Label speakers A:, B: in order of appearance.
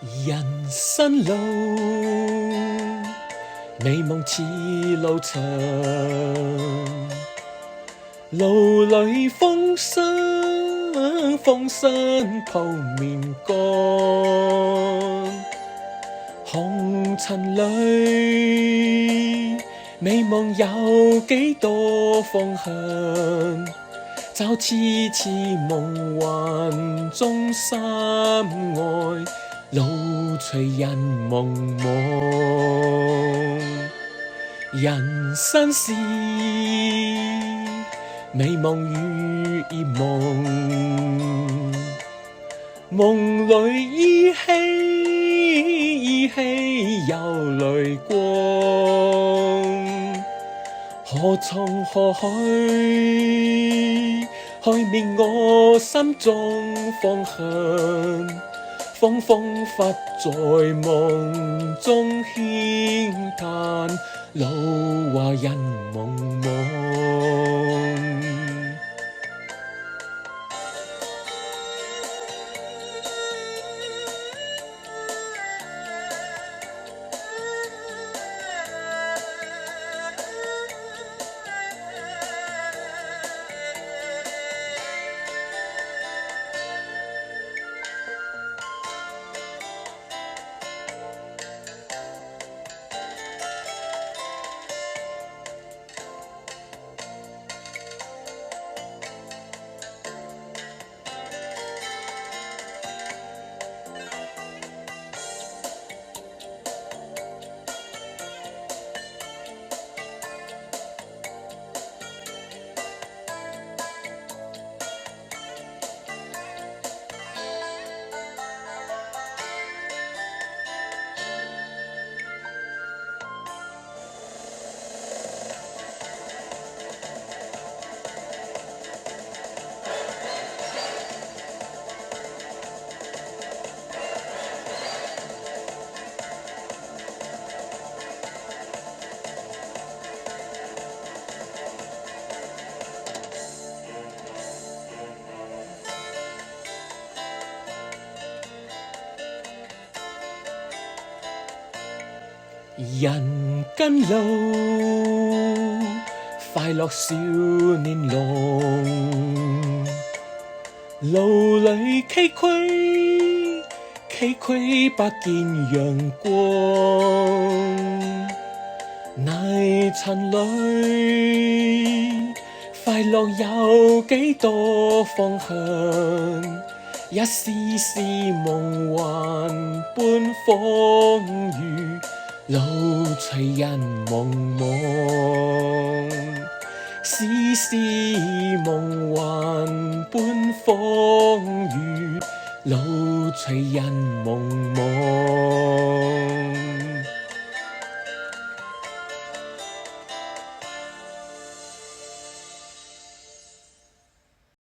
A: 人生路，美夢似路長，路裏風霜鋪面乾，紅塵裏美夢有幾多方向？找痴痴夢幻中心愛，路隨人茫茫。人生是美夢與夢，夢裏依稀有淚光。何從何去？開滅我心中方向，彷彿在夢中輕嘆，路話人茫茫。人跟路，快樂少年郎，路裏崎嶇不見陽光，泥塵裏快樂有幾多方向？一絲絲夢幻般風雨，路隨人茫茫，絲絲夢幻般風雨，路隨人茫茫。